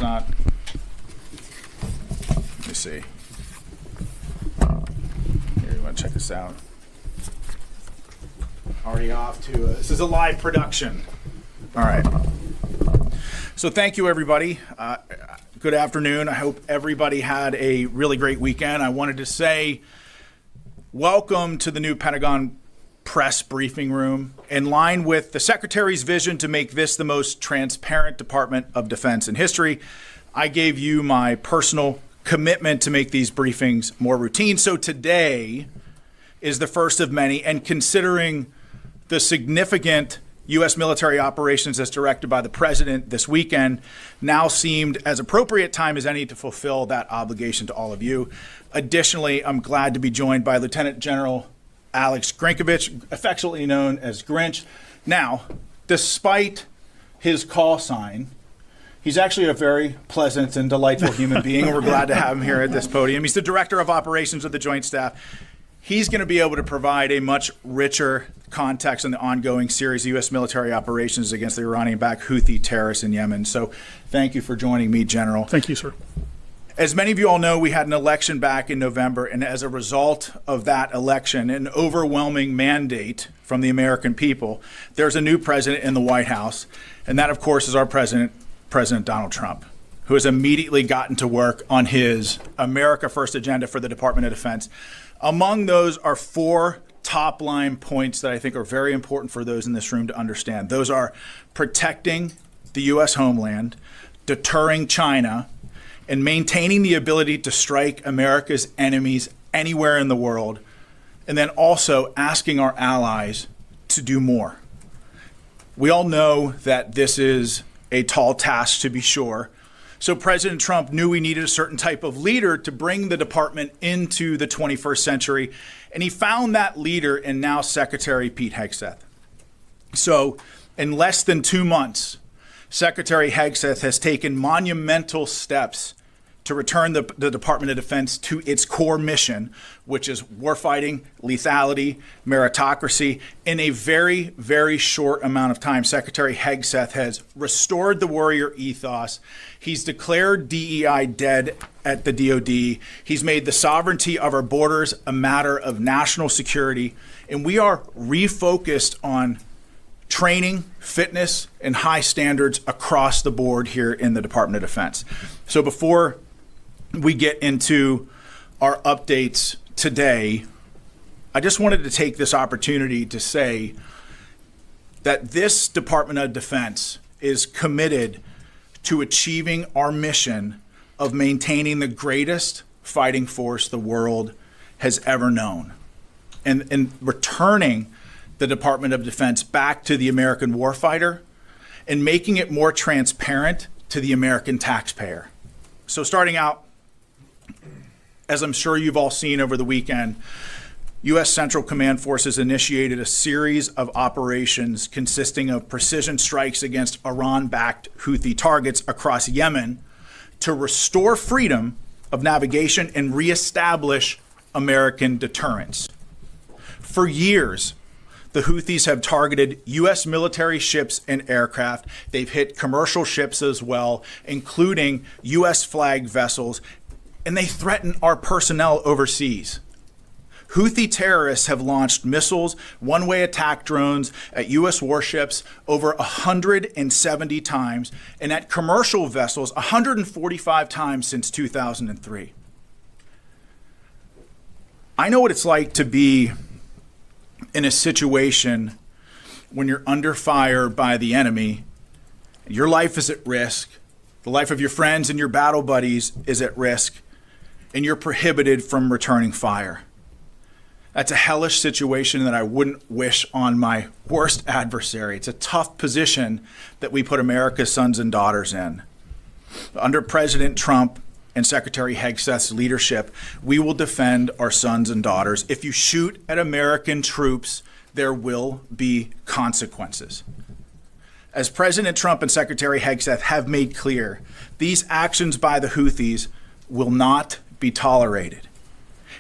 it's not. Let me see. Here, you want to check this out? Already off to, this is a live production. All right. So thank you, everybody. Good afternoon. I hope everybody had a really great weekend. I wanted to say welcome to the new Pentagon press briefing room. In line with the Secretary's vision to make this the most transparent Department of Defense in history, I gave you my personal commitment to make these briefings more routine. So today is the first of many, and considering the significant U.S. military operations as directed by the President this weekend, now seemed as appropriate time as any to fulfill that obligation to all of you. Additionally, I'm glad to be joined by Lieutenant General Alexus Grynkewich, affectionately known as Grinch. Now, despite his call sign, he's actually a very pleasant and delightful human being, and we're glad to have him here at this podium. He's the Director of Operations of the Joint Staff. He's going to be able to provide a much richer context on the ongoing series of U.S. military operations against the Iranian-backed Houthi terrorists in Yemen. So thank you for joining me, General. Thank you, sir. As many of you all know, we had an election back in November, and as a result of that election, an overwhelming mandate from the American people, there's a new president in the White House, and that, of course, is our president, President Donald Trump, who has immediately gotten to work on his America First agenda for the Department of Defense. Among those are four top-line points that I think are very important for those in this room to understand. Those are protecting the U.S. homeland, deterring China, and maintaining the ability to strike America's enemies anywhere in the world, and then also asking our allies to do more. We all know that this is a tall task, to be sure. So President Trump knew we needed a certain type of leader to bring the department into the 21st century, and he found that leader in now Secretary Pete Hegseth. So in less than 2 months, Secretary Hegseth has taken monumental steps to return the Department of Defense to its core mission, which is warfighting, lethality, meritocracy. In a very, very short amount of time, Secretary Hegseth has restored the warrior ethos. He's declared DEI dead at the DoD. He's made the sovereignty of our borders a matter of national security. And we are refocused on training, fitness, and high standards across the board here in the Department of Defense. So before we get into our updates today, I just wanted to take this opportunity to say that this Department of Defense is committed to achieving our mission of maintaining the greatest fighting force the world has ever known, and returning the Department of Defense back to the American warfighter and making it more transparent to the American taxpayer. So starting out, as I'm sure you've all seen over the weekend, U.S. Central Command Forces initiated a series of operations consisting of precision strikes against Iran-backed Houthi targets across Yemen to restore freedom of navigation and reestablish American deterrence. For years, the Houthis have targeted U.S. military ships and aircraft. They've hit commercial ships as well, including U.S. flagged vessels, and they threaten our personnel overseas. Houthi terrorists have launched missiles, one-way attack drones at U.S. warships over 170 times, and at commercial vessels 145 times since 2003. I know what it's like to be in a situation when you're under fire by the enemy, your life is at risk, the life of your friends and your battle buddies is at risk, and you're prohibited from returning fire. That's a hellish situation that I wouldn't wish on my worst adversary. It's a tough position that we put America's sons and daughters in. Under President Trump and Secretary Hegseth's leadership, we will defend our sons and daughters. If you shoot at American troops, there will be consequences. As President Trump and Secretary Hegseth have made clear, these actions by the Houthis will not be tolerated.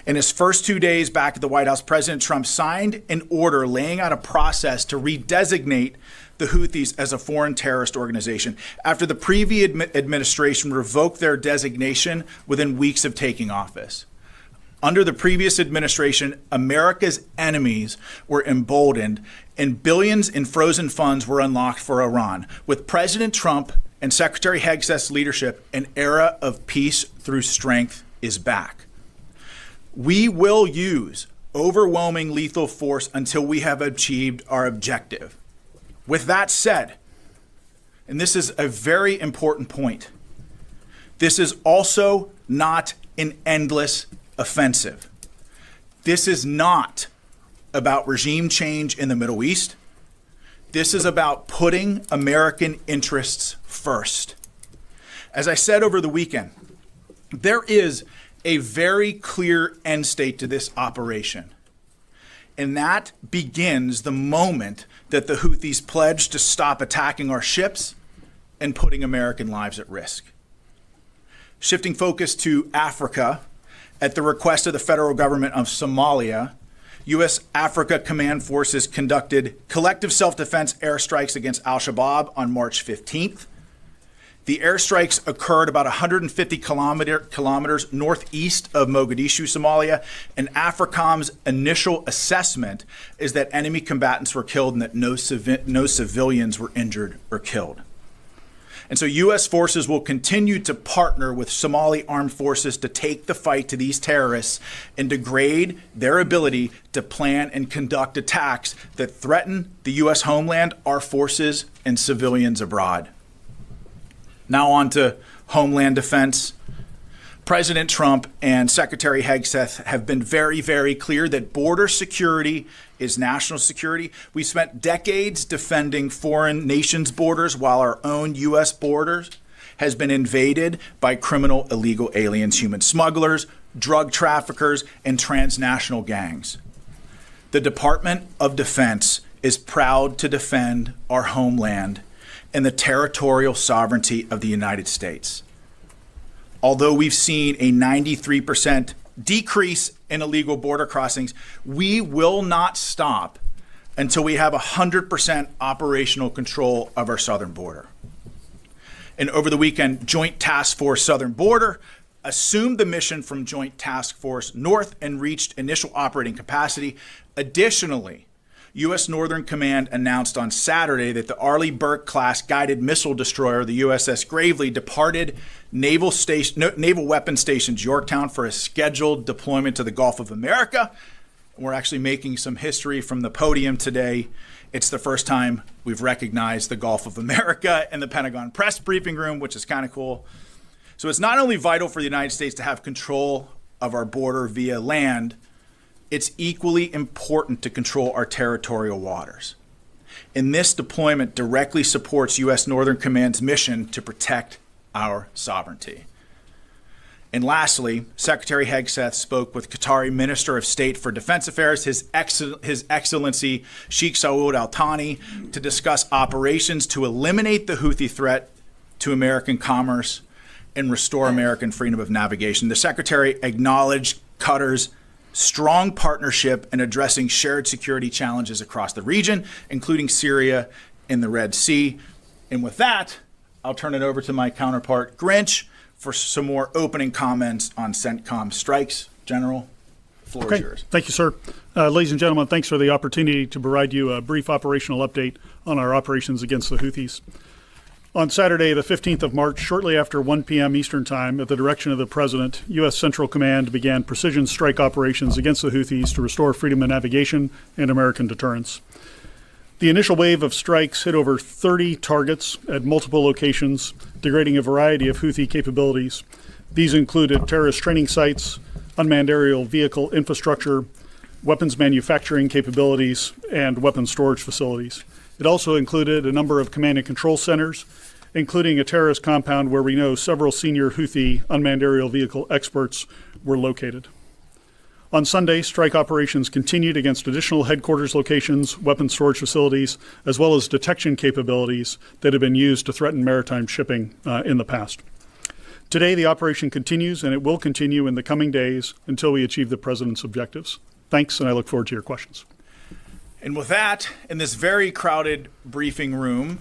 In his first 2 days back at the White House, President Trump signed an order laying out a process to redesignate the Houthis as a foreign terrorist organization after the previous administration revoked their designation within weeks of taking office. Under the previous administration, America's enemies were emboldened and billions in frozen funds were unlocked for Iran. With President Trump and Secretary Hegseth's leadership, an era of peace through strength is back. We will use overwhelming lethal force until we have achieved our objective. With that said, and this is a very important point, this is also not an endless offensive. This is not about regime change in the Middle East. This is about putting American interests first. As I said over the weekend, there is a very clear end state to this operation. And that begins the moment that the Houthis pledge to stop attacking our ships and putting American lives at risk. Shifting focus to Africa, at the request of the federal government of Somalia, U.S. Africa Command Forces conducted collective self-defense airstrikes against al-Shabaab on March 15th. The airstrikes occurred about 150 kilometers northeast of Mogadishu, Somalia, and AFRICOM's initial assessment is that enemy combatants were killed and that no civilians were injured or killed. And so U.S. forces will continue to partner with Somali armed forces to take the fight to these terrorists and degrade their ability to plan and conduct attacks that threaten the U.S. homeland, our forces, and civilians abroad. Now on to Homeland Defense. President Trump and Secretary Hegseth have been very, very clear that border security is national security. We spent decades defending foreign nations' borders while our own U.S. borders has been invaded by criminal illegal aliens, human smugglers, drug traffickers, and transnational gangs. The Department of Defense is proud to defend our homeland and the territorial sovereignty of the United States. Although we've seen a 93% decrease in illegal border crossings, we will not stop until we have 100% operational control of our southern border. And over the weekend, Joint Task Force Southern Border assumed the mission from Joint Task Force North and reached initial operating capacity. Additionally, U.S. Northern Command announced on Saturday that the Arleigh Burke-class guided missile destroyer, the USS Gravely, departed Naval Weapons Station Yorktown for a scheduled deployment to the Gulf of America. We're actually making some history from the podium today. It's the first time we've recognized the Gulf of America in the Pentagon press briefing room, which is kind of cool. So it's not only vital for the United States to have control of our border via land, it's equally important to control our territorial waters. And this deployment directly supports U.S. Northern Command's mission to protect our sovereignty. And lastly, Secretary Hegseth spoke with Qatari Minister of State for Defense Affairs, His Excellency Sheikh Saud Al Thani, to discuss operations to eliminate the Houthi threat to American commerce and restore American freedom of navigation. The Secretary acknowledged Qatar's strong partnership in addressing shared security challenges across the region, including Syria and the Red Sea. And with that, I'll turn it over to my counterpart, Grinch, for some more opening comments on CENTCOM strikes. General, the floor is yours. Thank you, sir. Ladies and gentlemen, thanks for the opportunity to provide you a brief operational update on our operations against the Houthis. On Saturday, the 15th of March, shortly after 1 p.m. Eastern Time, at the direction of the President, U.S. Central Command began precision strike operations against the Houthis to restore freedom of navigation and American deterrence. The initial wave of strikes hit over 30 targets at multiple locations, degrading a variety of Houthi capabilities. These included terrorist training sites, unmanned aerial vehicle infrastructure, weapons manufacturing capabilities, and weapons storage facilities. It also included a number of command and control centers, including a terrorist compound where we know several senior Houthi unmanned aerial vehicle experts were located. On Sunday, strike operations continued against additional headquarters locations, weapons storage facilities, as well as detection capabilities that have been used to threaten maritime shipping in the past. Today, the operation continues, and it will continue in the coming days until we achieve the President's objectives. Thanks, and I look forward to your questions. And with that, in this very crowded briefing room,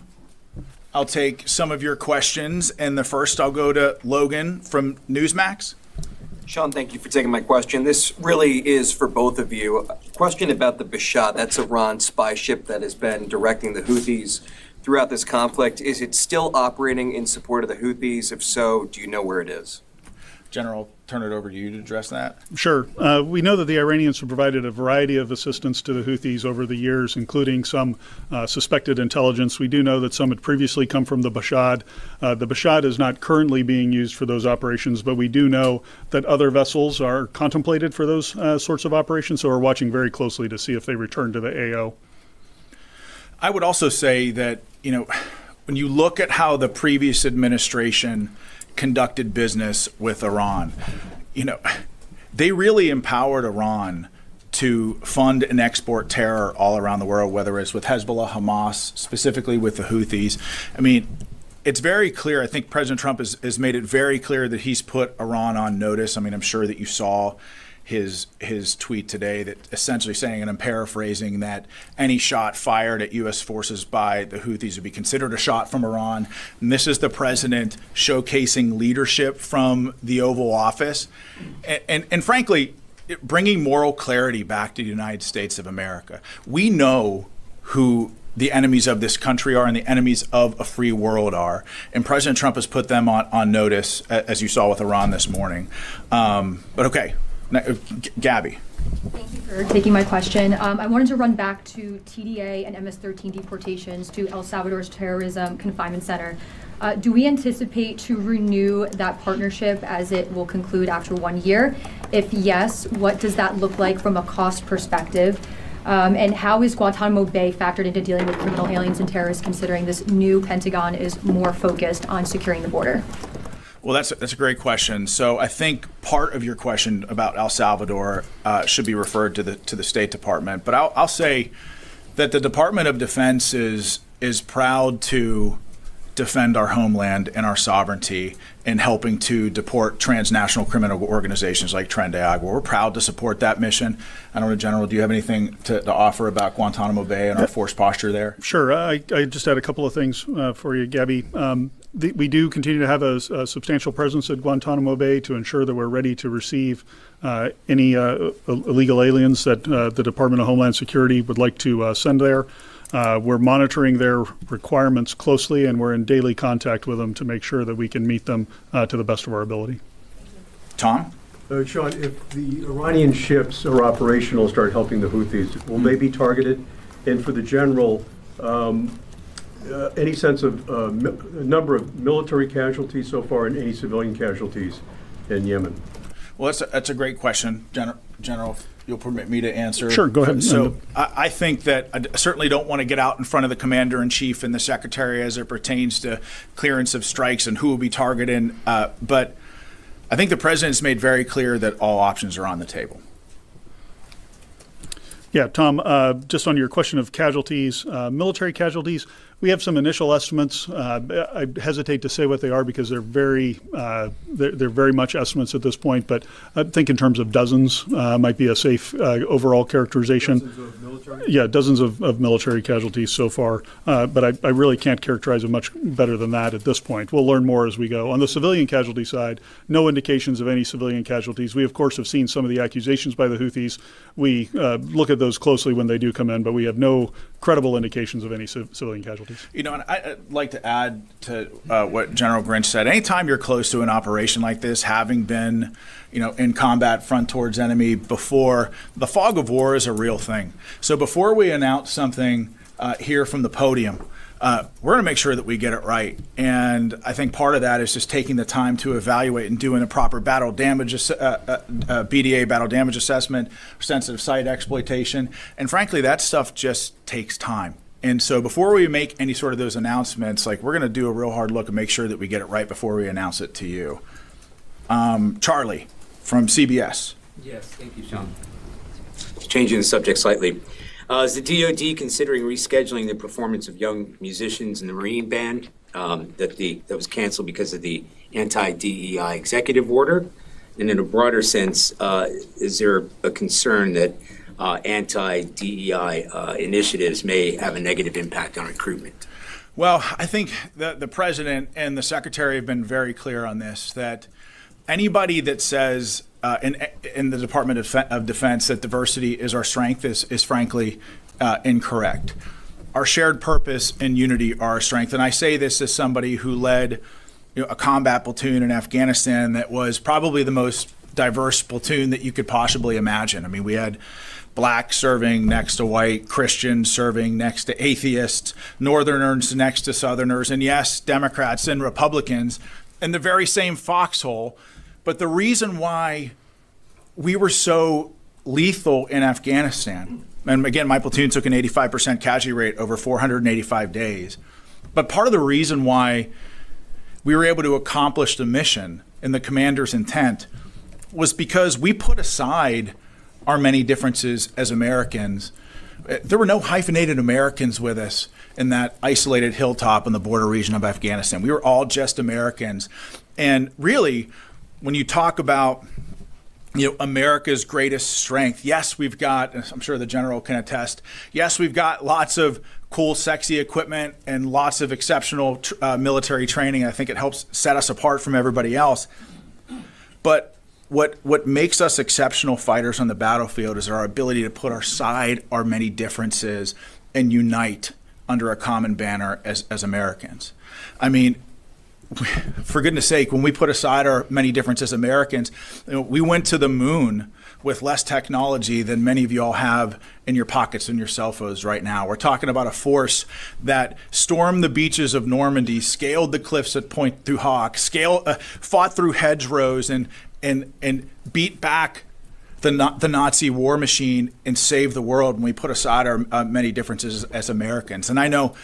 I'll take some of your questions. And the first, I'll go to Logan from Newsmax. Sean, thank you for taking my question. This really is for both of you. A question about the Bashat, that's Iran's spy ship that has been directing the Houthis throughout this conflict. Is it still operating in support of the Houthis? If so, do you know where it is? General, turn it over to you to address that. Sure. We know that the Iranians have provided a variety of assistance to the Houthis over the years, including some suspected intelligence. We do know that some had previously come from the Bashat. The Bashat is not currently being used for those operations, but we do know that other vessels are contemplated for those sorts of operations, so we're watching very closely to see if they return to the AO. I would also say that, when you look at how the previous administration conducted business with Iran, they really empowered Iran to fund and export terror all around the world, whether it's with Hezbollah, Hamas, specifically with the Houthis. I mean, it's very clear. I think President Trump has made it very clear that he's put Iran on notice. I mean, I'm sure that you saw his tweet today that essentially saying, and I'm paraphrasing, that any shot fired at U.S. forces by the Houthis would be considered a shot from Iran. And this is the president showcasing leadership from the Oval Office and frankly, bringing moral clarity back to the United States of America. We know who the enemies of this country are and the enemies of a free world are. And President Trump has put them on notice, as you saw with Iran this morning. But okay. Gabby. Thank you for taking my question. I wanted to run back to TDA and MS-13 deportations to El Salvador's terrorism confinement center. Do we anticipate to renew that partnership as it will conclude after 1 year? If yes, what does that look like from a cost perspective? And how is Guantanamo Bay factored into dealing with criminal aliens and terrorists, considering this new Pentagon is more focused on securing the border? Well, that's a great question. So I think part of your question about El Salvador should be referred to the State Department. But I'll say that the Department of Defense is proud to defend our homeland and our sovereignty in helping to deport transnational criminal organizations like Tren de Agua. We're proud to support that mission. I don't know, General, do you have anything to offer about Guantanamo Bay and our force posture there? Sure. I just had a couple of things for you, Gabby. We do continue to have a substantial presence at Guantanamo Bay to ensure that we're ready to receive any illegal aliens that the Department of Homeland Security would like to send there. We're monitoring their requirements closely, and we're in daily contact with them to make sure that we can meet them to the best of our ability. Tom? Sean, if the Iranian ships are operational, start helping the Houthis, will they be targeted? And for the General, any sense of number of military casualties so far and any civilian casualties in Yemen? Well, that's a great question, General. If you'll permit me to answer. Sure, go ahead. So I think that I certainly don't want to get out in front of the Commander-in-Chief and the Secretary as it pertains to clearance of strikes and who will be targeted. But I think the President's made very clear that all options are on the table. Yeah, Tom, just on your question of casualties, military casualties, we have some initial estimates. I hesitate to say what they are because they're very much estimates at this point, but I think in terms of dozens might be a safe overall characterization. Dozens of military? Yeah, dozens of military casualties so far, but I really can't characterize it much better than that at this point. We'll learn more as we go. On the civilian casualty side, no indications of any civilian casualties. We, of course, have seen some of the accusations by the Houthis. We look at those closely when they do come in, but we have no credible indications of any civilian casualties. And I'd like to add to what General Grinch said. Anytime you're close to an operation like this, having been, in combat front towards enemy before, the fog of war is a real thing. So before we announce something here from the podium, we're going to make sure that we get it right. And I think part of that is just taking the time to evaluate and doing a proper battle damage, BDA battle damage assessment, sensitive site exploitation. And frankly, that stuff just takes time. And so before we make any sort of those announcements, we're going to do a real hard look and make sure that we get it right before we announce it to you. Charlie from CBS. Yes, thank you, Sean. Changing the subject slightly. Is the DoD considering rescheduling the performance of young musicians in the Marine Band that was canceled because of the anti-DEI executive order? And in a broader sense, is there a concern that anti-DEI initiatives may have a negative impact on recruitment? Well, I think the president and the secretary have been very clear on this, that anybody that says in the Department of Defense that diversity is our strength is frankly incorrect. Our shared purpose and unity are our strength. And I say this as somebody who led a combat platoon in Afghanistan that was probably the most diverse platoon that you could possibly imagine. I mean, we had blacks serving next to white, Christians serving next to atheists, Northerners next to Southerners, and yes, Democrats and Republicans in the very same foxhole. But the reason why we were so lethal in Afghanistan, and again, my platoon took an 85% casualty rate over 485 days, but part of the reason why we were able to accomplish the mission and the commander's intent was because we put aside our many differences as Americans. There were no hyphenated Americans with us in that isolated hilltop in the border region of Afghanistan. We were all just Americans. And really, when you talk about America's greatest strength, yes, we've got, I'm sure the general can attest, yes, we've got lots of cool, sexy equipment and lots of exceptional military training. I think it helps set us apart from everybody else. But what makes us exceptional fighters on the battlefield is our ability to put aside our many differences and unite under a common banner as Americans. I mean, for goodness sake, when we put aside our many differences as Americans, we went to the moon with less technology than many of you all have in your pockets and your cell phones right now. We're talking about a force that stormed the beaches of Normandy, scaled the cliffs at Pointe du Hoc, fought through hedgerows and beat back the Nazi war machine and saved the world when we put aside our many differences as Americans. And I know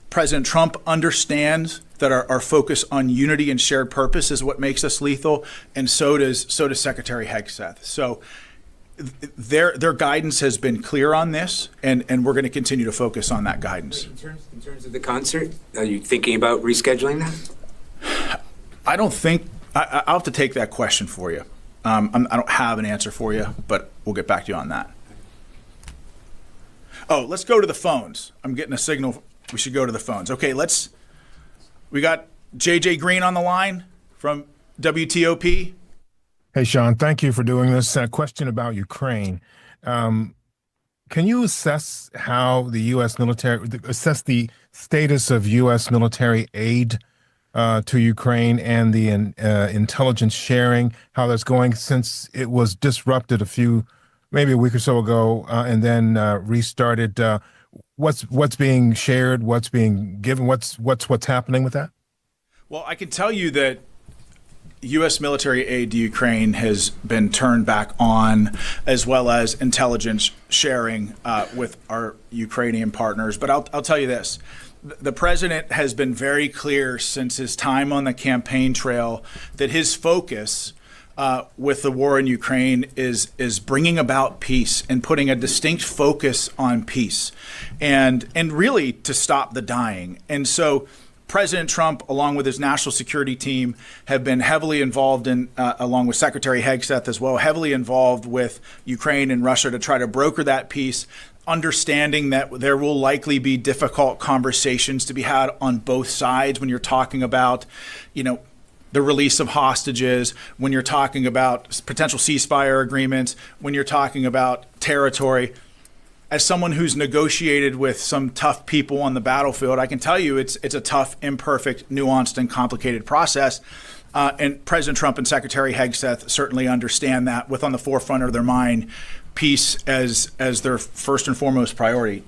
President Trump understands that our focus on unity and shared purpose is what makes us lethal, and so does Secretary Hegseth. So their guidance has been clear on this, and we're going to continue to focus on that guidance. In terms of the concert, are you thinking about rescheduling that? I don't think I'll have to take that question for you. I don't have an answer for you, but we'll get back to you on that. Oh, let's go to the phones. I'm getting a signal. We should go to the phones. Okay, we got JJ Green on the line from WTOP. Hey, Sean, thank you for doing this. A question about Ukraine. Can you assess how the U.S. military, assess the status of U.S. military aid to Ukraine and the intelligence sharing, how that's going since it was disrupted maybe a week or so ago, and then restarted? What's being shared? What's being given? What's happening with that? Well, I can tell you that U.S. military aid to Ukraine has been turned back on, as well as intelligence sharing with our Ukrainian partners. But I'll tell you this. The president has been very clear since his time on the campaign trail that his focus with the war in Ukraine is bringing about peace and putting a distinct focus on peace and really to stop the dying. And so President Trump, along with his national security team, have been heavily involved in, along with Secretary Hegseth as well, heavily involved with Ukraine and Russia to try to broker that peace, understanding that there will likely be difficult conversations to be had on both sides when you're talking about, the release of hostages, when you're talking about potential ceasefire agreements, when you're talking about territory. As someone who's negotiated with some tough people on the battlefield, I can tell you it's a tough, imperfect, nuanced, and complicated process. And President Trump and Secretary Hegseth certainly understand that, with on the forefront of their mind peace as their first and foremost priority.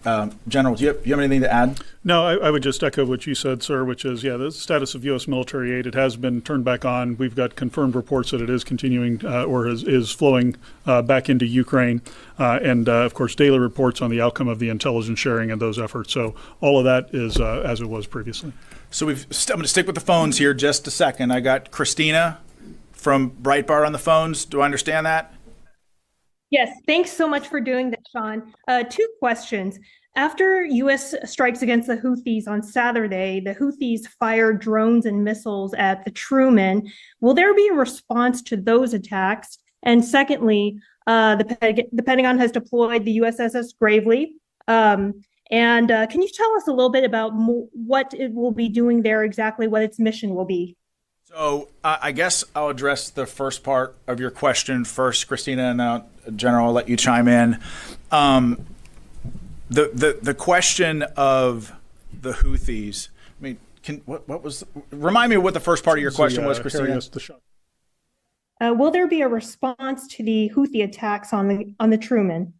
General, do you have anything to add? No, I would just echo what you said, sir, which is, the status of U.S. military aid, it has been turned back on. We've got confirmed reports that it is continuing or is flowing back into Ukraine. And, of course, daily reports on the outcome of the intelligence sharing and those efforts. So all of that is as it was previously. So I'm going to stick with the phones here just a second. I got Christina from Breitbart on the phones. Do I understand that? Yes, thanks so much for doing that, Sean. Two questions. After U.S. strikes against the Houthis on Saturday, the Houthis fired drones and missiles at the Truman. Will there be a response to those attacks? And secondly, the Pentagon has deployed the USS Gravely. Can you tell us a little bit about what it will be doing there, exactly what its mission will be? So I guess I'll address the first part of your question first, Christina, and General, I'll let you chime in. The question of the Houthis, I mean, remind me what the first part of your question was, Christina? Will there be a response to the Houthi attacks on the Truman?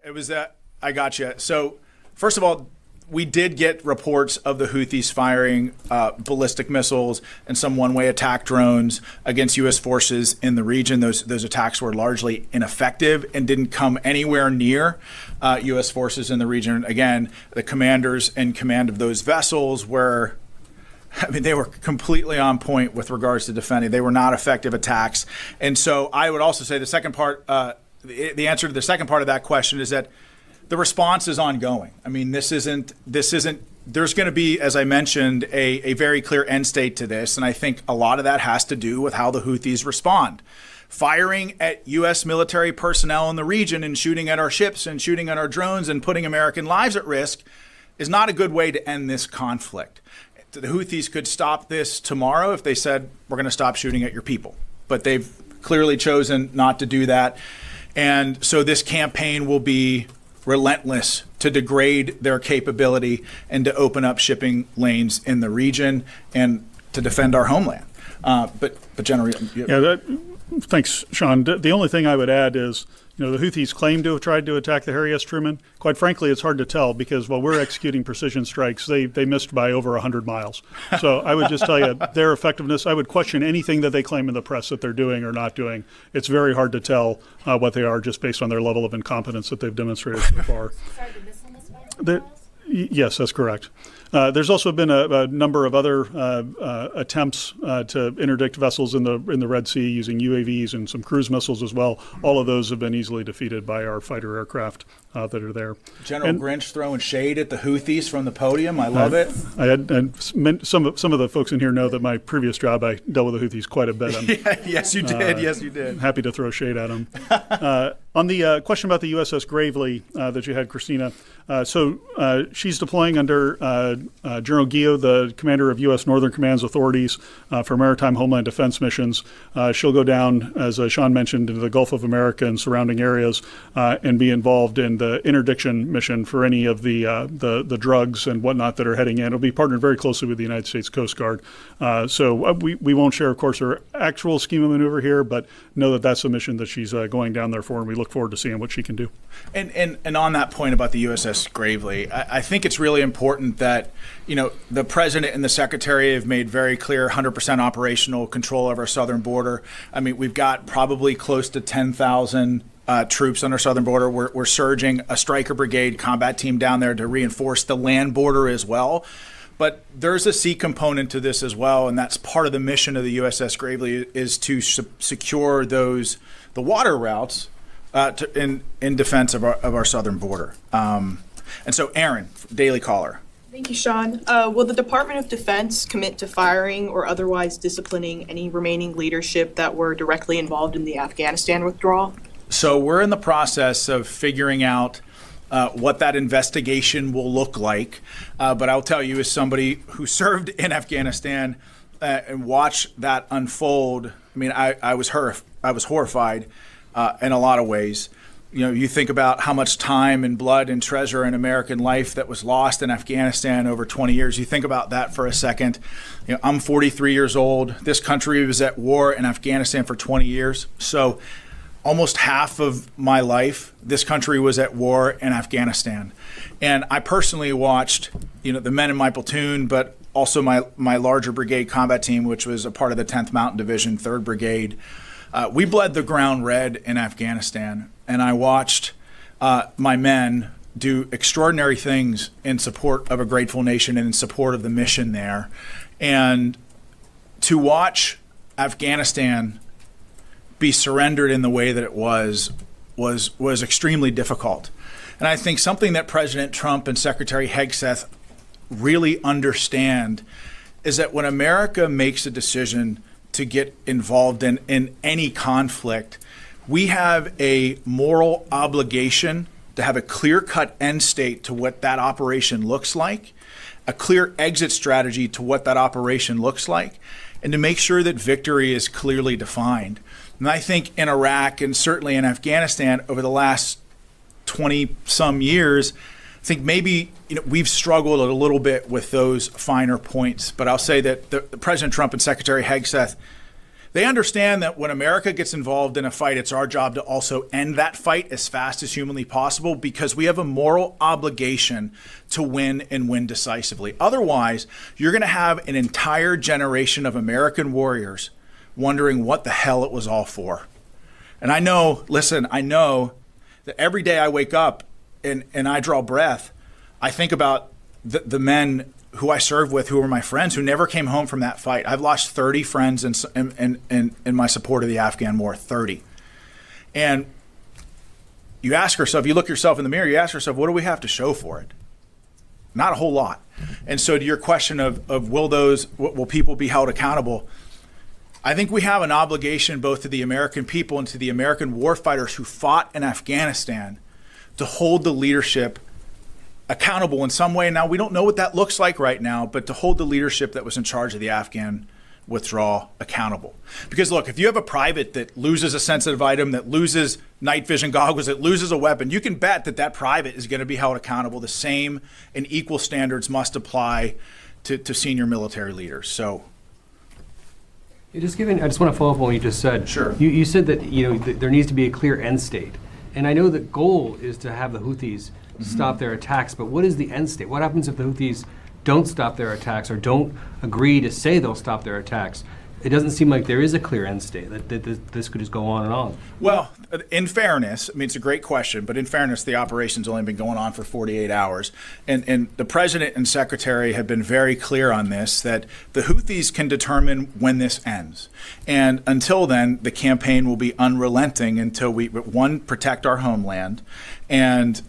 It was that, I got you. So first of all, we did get reports of the Houthis firing ballistic missiles and some one-way attack drones against U.S. forces in the region. Those attacks were largely ineffective and didn't come anywhere near U.S. forces in the region. Again, the commanders in command of those vessels were, they were completely on point with regards to defending. They were not effective attacks. And so I would also say the second part, the answer to the second part of that question is that the response is ongoing. I mean, this isn't, there's going to be, as I mentioned, a very clear end state to this. And I think a lot of that has to do with how the Houthis respond. Firing at U.S. military personnel in the region and shooting at our ships and shooting at our drones and putting American lives at risk is not a good way to end this conflict. The Houthis could stop this tomorrow if they said, we're going to stop shooting at your people. But they've clearly chosen not to do that. And so this campaign will be relentless to degrade their capability and to open up shipping lanes in the region and to defend our homeland. But General, thanks, Sean. The only thing I would add is, the Houthis claim to have tried to attack the Harry S. Truman. Quite frankly, it's hard to tell because while we're executing precision strikes, they missed by over 100 miles. So I would just tell you their effectiveness, I would question anything that they claim in the press that they're doing or not doing. It's very hard to tell what they are just based on their level of incompetence that they've demonstrated so far. Sorry, the missile misfire? Yes, that's correct. There's also been a number of other attempts to interdict vessels in the Red Sea using UAVs and some cruise missiles as well. All of those have been easily defeated by our fighter aircraft that are there. General Grinch throwing shade at the Houthis from the podium. I love it. Some of the folks in here know that my previous job, I dealt with the Houthis quite a bit. Yes, you did. Yes, you did. Happy to throw shade at them. On the question about the USS Gravely that you had, Christina, so she's deploying under General Guillot, the commander of U.S. Northern Command's authorities for maritime homeland defense missions. She'll go down, as Sean mentioned, into the Gulf of America and surrounding areas and be involved in the interdiction mission for any of the drugs and whatnot that are heading in. It'll be partnered very closely with the United States Coast Guard. So we won't share, of course, her actual scheme of maneuver here, but know that that's the mission that she's going down there for, and we look forward to seeing what she can do. And on that point about the USS Gravely, I think it's really important that, the President and the Secretary have made very clear 100% operational control of our southern border. I mean, we've got probably close to 10,000 troops on our southern border. We're surging a Stryker Brigade combat team down there to reinforce the land border as well. But there's a sea component to this as well, and that's part of the mission of the USS Gravely is to secure the water routes in defense of our southern border. And so, Aaron, Daily Caller. Thank you, Sean. Will the Department of Defense commit to firing or otherwise disciplining any remaining leadership that were directly involved in the Afghanistan withdrawal? So we're in the process of figuring out what that investigation will look like. But I'll tell you, as somebody who served in Afghanistan and watched that unfold, I mean, I was horrified in a lot of ways. You think about how much time and blood and treasure and American life that was lost in Afghanistan over 20 years. You think about that for a second. I'm 43 years old. This country was at war in Afghanistan for 20 years. So almost half of my life, this country was at war in Afghanistan. And I personally watched, the men in my platoon, but also my larger brigade combat team, which was a part of the 10th Mountain Division, 3rd Brigade. We bled the ground red in Afghanistan, and I watched my men do extraordinary things in support of a grateful nation and in support of the mission there. And to watch Afghanistan be surrendered in the way that it was extremely difficult. And I think something that President Trump and Secretary Hegseth really understand is that when America makes a decision to get involved in any conflict, We have a moral obligation to have a clear-cut end state to what that operation looks like, a clear exit strategy to what that operation looks like, and to make sure that victory is clearly defined. And I think in Iraq and certainly in Afghanistan over the last 20-some years, I think maybe we've struggled a little bit with those finer points. But I'll say that the President Trump and Secretary Hegseth, they understand that when America gets involved in a fight, it's our job to also end that fight as fast as humanly possible, because we have a moral obligation to win and win decisively. Otherwise, you're going to have an entire generation of American warriors wondering what the hell it was all for. And I know that every day I wake up and I draw breath, I think about the men who I served with, who were my friends, who never came home from that fight. I've lost 30 friends in my support of the Afghan war, 30. And you ask yourself, you look yourself in the mirror, you ask yourself, what do we have to show for it? Not a whole lot. And so to your question of will people be held accountable? I think we have an obligation both to the American people and to the American warfighters who fought in Afghanistan to hold the leadership accountable in some way. Now, we don't know what that looks like right now, but to hold the leadership that was in charge of the Afghan withdrawal accountable. Because look, if you have a private that loses a sensitive item, that loses night vision goggles, that loses a weapon, you can bet that that private is going to be held accountable. The same and equal standards must apply to senior military leaders. So I just want to follow up on what you just said. Sure. You said that there needs to be a clear end state. And I know the goal is to have the Houthis stop their attacks, but what is the end state? What happens if the Houthis don't stop their attacks or don't agree to say they'll stop their attacks? It doesn't seem like there is a clear end state, that this could just go on and on. Well, in fairness, I mean, it's a great question, but in fairness, the operation's only been going on for 48 hours. And the president and secretary have been very clear on this, that the Houthis can determine when this ends. And until then, the campaign will be unrelenting until we, one, protect our homeland, and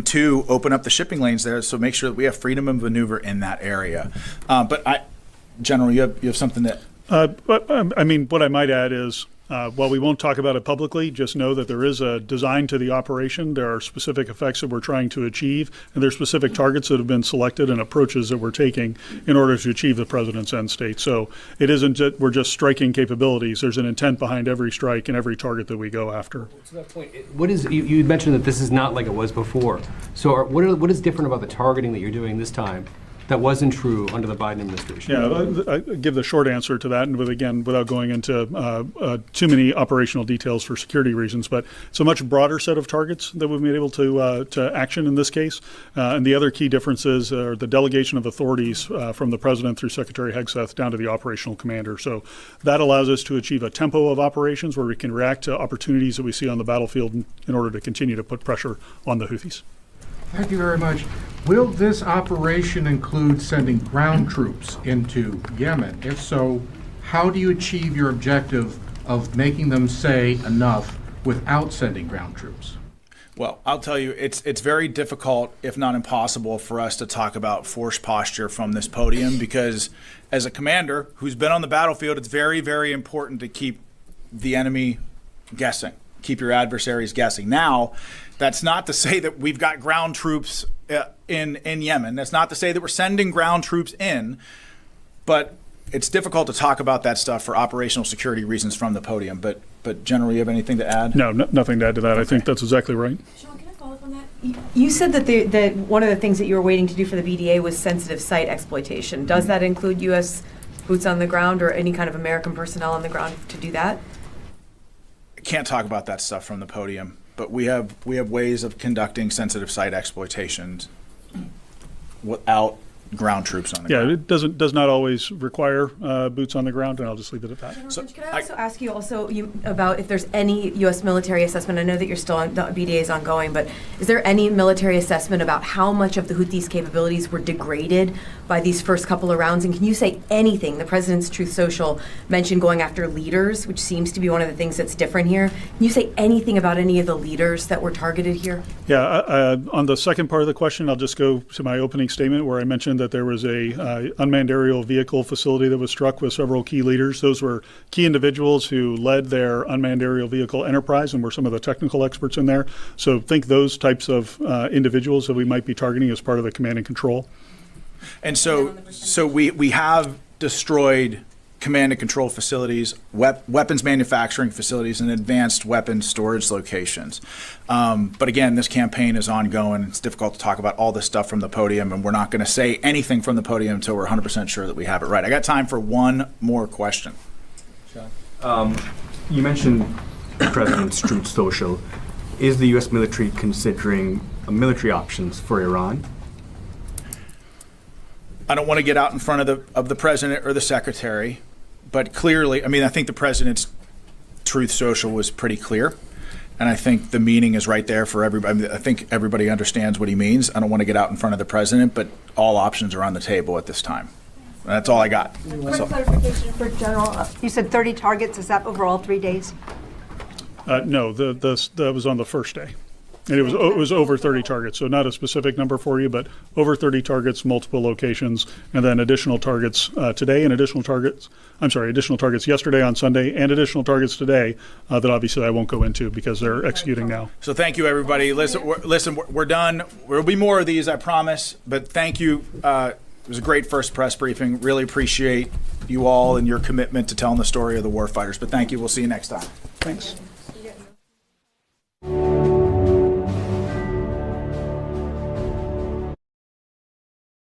two, open up the shipping lanes there, so make sure that we have freedom of maneuver in that area. General, you have something that... I mean, what I might add is, while we won't talk about it publicly, just know that there is a design to the operation. There are specific effects that we're trying to achieve, and there are specific targets that have been selected and approaches that we're taking in order to achieve the president's end state. So it isn't that we're just striking capabilities. There's an intent behind every strike and every target that we go after. To that point, you mentioned that this is not like it was before. So what is different about the targeting that you're doing this time that wasn't true under the Biden administration? Yeah, I give the short answer to that, and without going into too many operational details for security reasons, but it's a much broader set of targets that we've been able to action in this case. And the other key differences are the delegation of authorities from the president through Secretary Hegseth down to the operational commander. So that allows us to achieve a tempo of operations where we can react to opportunities that we see on the battlefield in order to continue to put pressure on the Houthis. Thank you very much. Will this operation include sending ground troops into Yemen? If so, how do you achieve your objective of making them say enough without sending ground troops? Well, I'll tell you, it's very difficult, if not impossible, for us to talk about force posture from this podium, because as a commander who's been on the battlefield, it's very, very important to keep the enemy guessing, keep your adversaries guessing. Now, that's not to say that we've got ground troops in Yemen. That's not to say that we're sending ground troops in, but it's difficult to talk about that stuff for operational security reasons from the podium. But General, you have anything to add? No, nothing to add to that. Okay. I think that's exactly right. Sean, can I follow up on that? You said that one of the things that you were waiting to do for the BDA was sensitive site exploitation. Does that include U.S. boots on the ground or any kind of American personnel on the ground to do that? I can't talk about that stuff from the podium. But we have ways of conducting sensitive site exploitations without ground troops on the ground. Yeah, it does not always require boots on the ground, and I'll just leave it at that. So can I also ask you about if there's any U.S. military assessment? I know that you're still on, the BDA is ongoing, but is there any military assessment about how much of the Houthis' capabilities were degraded by these first couple of rounds? And can you say anything? The President's Truth Social mentioned going after leaders, which seems to be one of the things that's different here. Can you say anything about any of the leaders that were targeted here? Yeah, on the second part of the question, I'll just go to my opening statement where I mentioned that there was a unmanned aerial vehicle facility that was struck with several key leaders. Those were key individuals who led their unmanned aerial vehicle enterprise and were some of the technical experts in there. So think those types of individuals that we might be targeting as part of the command and control. And so we have destroyed command and control facilities, weapons manufacturing facilities, and advanced weapons storage locations. But again, this campaign is ongoing. It's difficult to talk about all this stuff from the podium, and we're not going to say anything from the podium until we're 100% sure that we have it right. I got time for one more question. You mentioned President's Truth Social. Is the U.S. military considering military options for Iran? I don't want to get out in front of the president or the secretary, but clearly, I mean, I think the president's Truth Social was pretty clear, and I think the meaning is right there for everybody. I mean, I think everybody understands what he means. I don't want to get out in front of the president, but all options are on the table at this time. And that's all I got. Quick clarification for General. You said 30 targets. Is that over all 3 days? No, that was on the first day. And it was over 30 targets, so not a specific number for you, but over 30 targets, multiple locations, and then additional targets today and additional targets yesterday on Sunday and additional targets today that obviously I won't go into because they're executing now. So thank you, everybody. Listen, we're done. There will be more of these, I promise, but thank you. It was a great first press briefing. Really appreciate you all and your commitment to telling the story of the warfighters, but thank you. We'll see you next time. Thanks.